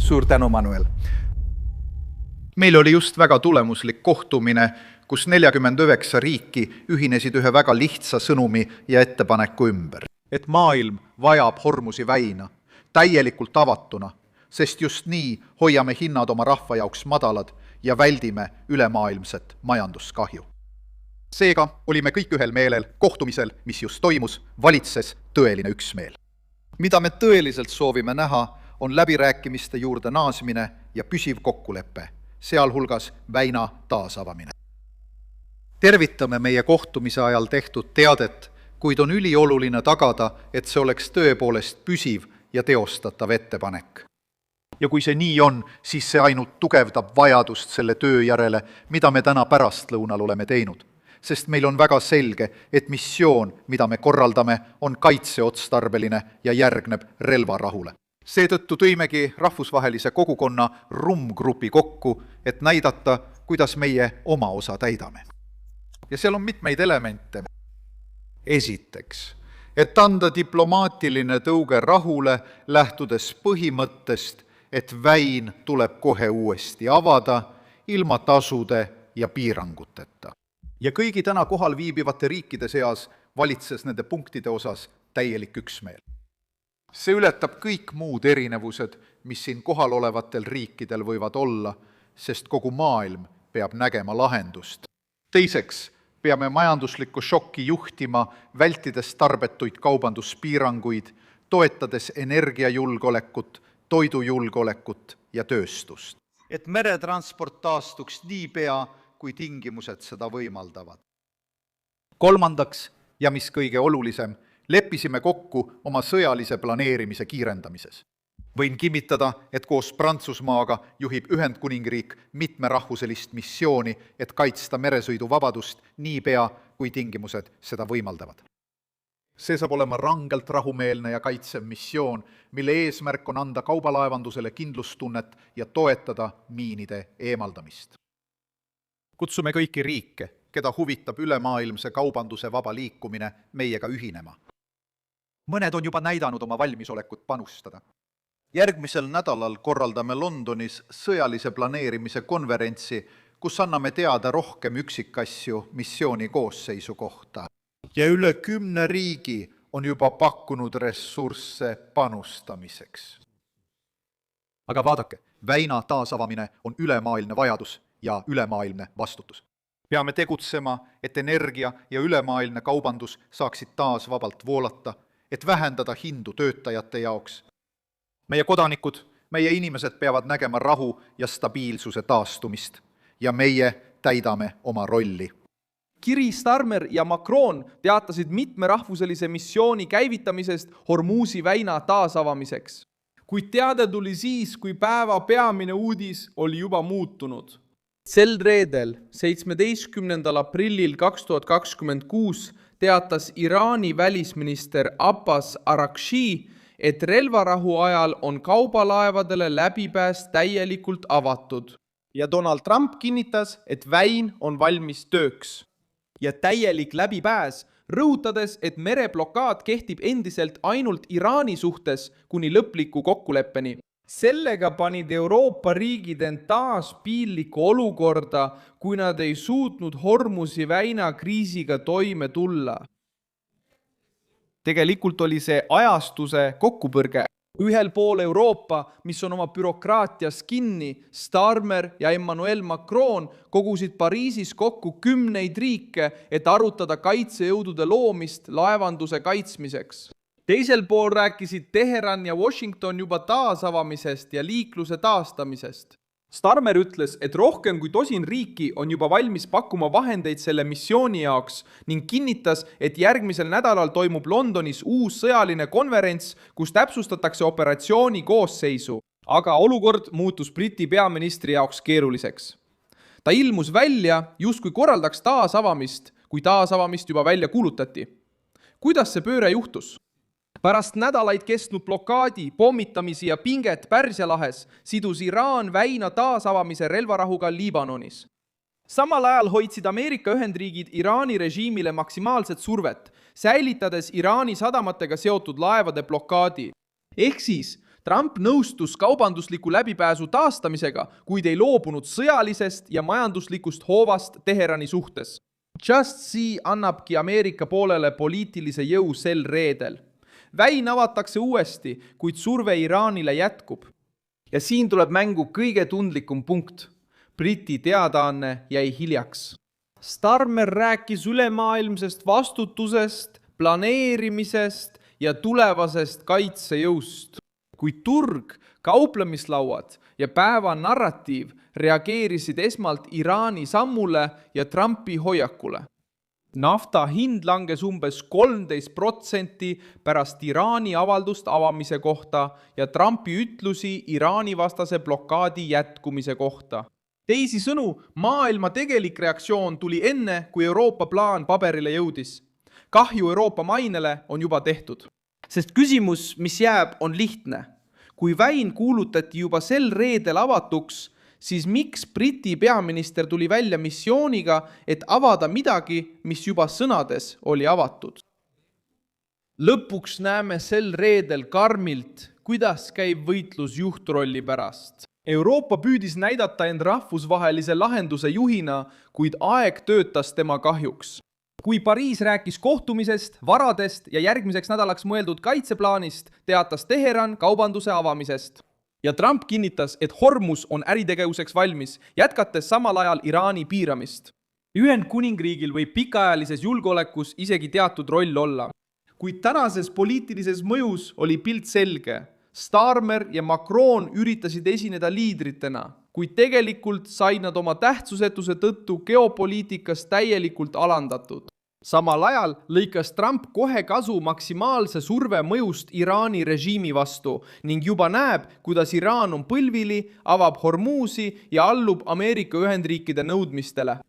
Suur tänu, Manuel. Meil oli just väga tulemuslik kohtumine, kus 49 riiki ühinesid ühe väga lihtsa sõnumi ja ettepaneku ümber. Et maailm vajab Hormuzi väina, täielikult avatuna, sest just nii hoiame hinnad oma rahva jaoks madalad ja väldime ülemaailmset majanduskahju. Seega olime kõik ühel meelel kohtumisel, mis just toimus, valitses tõeline üksmeel. Mida me tõeliselt soovime näha, on läbirääkimiste juurde naasmine ja püsiv kokkulepe, sealhulgas väina taasavamine. Tervitame meie kohtumise ajal tehtud teadet, kuid on ülioluline tagada, et see oleks tõepoolest püsiv ja teostatav ettepanek. Ja kui see nii on, siis see ainult tugevdab vajadust selle töö järele, mida me täna pärastlõunal oleme teinud. Sest meil on väga selge, et missioon, mida me korraldame, on kaitseotstarbeline ja järgneb relvarahule. Seetõttu tõimegi rahvusvahelise kogukonna RUM-grupi kokku, et näidata, kuidas meie oma osa täidame. Ja seal on mitmeid elemente. Esiteks, et anda diplomaatiline tõuge rahule, lähtudes põhimõttest, et väin tuleb kohe uuesti avada, ilma tasude ja piiranguteta. Ja kõigi täna kohal viibivate riikide seas valitses nende punktide osas täielik üksmeel. See ületab kõik muud erinevused, mis siin kohal olevatel riikidel võivad olla, sest kogu maailm peab nägema lahendust. Teiseks, peame majanduslikku šokki juhtima, vältides tarbetuid kaubanduspiiranguid, toetades energiajulgeolekut, toidujulgeolekut ja tööstust. Et meretransport taastuks nii pea, kui tingimused seda võimaldavad. Kolmandaks, ja mis kõige olulisem, leppisime kokku oma sõjalise planeerimise kiirendamises. Võin kinnitada, et koos Prantsusmaaga juhib Ühendkuningriik mitmerahvuselist missiooni, et kaitsta meresõiduvabadust nii pea, kui tingimused seda võimaldavad. See saab olema rangelt rahumeelne ja kaitsev missioon, mille eesmärk on anda kaubalaevandusele kindlustunnet ja toetada miinide eemaldamist. Kutsume kõiki riike, keda huvitab ülemaailmse kaubanduse vaba liikumine, meiega ühinema. Mõned on juba näidanud oma valmisolekut panustada. Järgmisel nädalal korraldame Londonis sõjalise planeerimise konverentsi, kus anname teada rohkem üksikasju missiooni koosseisu kohta. Ja üle 10 riigi on juba pakkunud ressursse panustamiseks. Aga vaadake, väina taasavamine on ülemaailmne vajadus ja ülemaailmne vastutus. Peame tegutsema, et energia ja ülemaailmne kaubandus saaksid taas vabalt voolata, et vähendada hindu töötajate jaoks. Meie kodanikud, meie inimesed peavad nägema rahu ja stabiilsuse taastumist ja meie täidame oma rolli. Kiri Starmer ja Macron teatasid mitmerahvuselise missiooni käivitamisest Hormuzi väina taasavamiseks. Kuid teade tuli siis, kui päeva peamine uudis oli juba muutunud. Sel reedel, 17. aprillil 2026, teatas Iraani välisminister Abbas Araghchi, et relvarahu ajal on kaubalaevadele läbipääs täielikult avatud. Ja Donald Trump kinnitas, et väin on valmis tööks. Ja täielik läbipääs, rõhutades, et mereblokaad kehtib endiselt ainult Iraani suhtes kuni lõpliku kokkuleppeni. Sellega panid Euroopa riigid end taas piinlikku olukorda, kui nad ei suutnud Hormuzi väina kriisiga toime tulla. Tegelikult oli see ajastuse kokkupõrge. Ühel pool Euroopa, mis on oma bürokraatias kinni, Starmer ja Emmanuel Macron kogusid Pariisis kokku 10 riike, et arutada kaitsejõudude loomist laevanduse kaitsmiseks. Teisel pool rääkisid Teheran ja Washington juba taasavamisest ja liikluse taastamisest. Starmer ütles, et rohkem kui 10 riiki on juba valmis pakkuma vahendeid selle missiooni jaoks ning kinnitas, et järgmisel nädalal toimub Londonis uus sõjaline konverents, kus täpsustatakse operatsiooni koosseisu. Aga olukord muutus Briti peaministri jaoks keeruliseks. Ta ilmus välja, justkui korraldaks taasavamist, kui taasavamist juba välja kuulutati. Kuidas see pööre juhtus? Pärast nädalaid kestnud blokaadi, pommitamisi ja pinget Pärsia lahes sidus Iraan väina taasavamise relvarahuga Liibanonis. Samal ajal hoidsid Ameerika Ühendriigid Iraani režiimile maksimaalset survet, säilitades Iraani sadamatega seotud laevade blokaadi. Ehk siis Trump nõustus kaubandusliku läbipääsu taastamisega, kuid ei loobunud sõjalisest ja majanduslikust hoovast Teherani suhtes. Just See annabki Ameerika poolele poliitilise jõu sel reedel. Väin avatakse uuesti, kuid surve Iraanile jätkub. Ja siin tuleb mängu kõige tundlikum punkt. Briti teadaanne jäi hiljaks. Starmer rääkis ülemaailmsest vastutusest, planeerimisest ja tulevasest kaitsejõust. Kuid turg, kauplemislauad ja päeva narratiiv reageerisid esmalt Iraani sammule ja Trumpi hoiakule. Nafta hind langes umbes 13% pärast Iraani avaldust avamise kohta ja Trumpi ütlusi Iraani vastase blokaadi jätkumise kohta. Teisisõnu, maailma tegelik reaktsioon tuli enne, kui Euroopa plaan paberile jõudis. Kahju Euroopa mainele on juba tehtud. Sest küsimus, mis jääb, on lihtne. Kui väin kuulutati juba sel reedel avatuks, siis miks Briti peaminister tuli välja missiooniga, et avada midagi, mis juba sõnades oli avatud? Lõpuks näeme sel reedel karmilt, kuidas käib võitlus juhtrolli pärast. Euroopa püüdis näidata end rahvusvahelise lahenduse juhina, kuid aeg töötas tema kahjuks. Kui Pariis rääkis kohtumisest, varadest ja järgmiseks nädalaks mõeldud kaitseplaanist, teatas Teheran kaubanduse avamisest. Ja Trump kinnitas, et Hormuz on äritegevuseks valmis, jätkates samal ajal Iraani piiramist. Ühendkuningriigil võib pikaajalises julgeolekus isegi teatud roll olla. Kuid tänases poliitilises mõjus oli pilt selge. Starmer ja Macron üritasid esineda liidritena, kuid tegelikult said nad oma tähtsusetuse tõttu geopoliitikas täielikult alandatud. Samal ajal lõikas Trump kohe kasu maksimaalse surve mõjust Iraani režiimi vastu ning juba näeb, kuidas Iraan on põlvili, avab Hormuzi ja allub Ameerika Ühendriikide nõudmistele.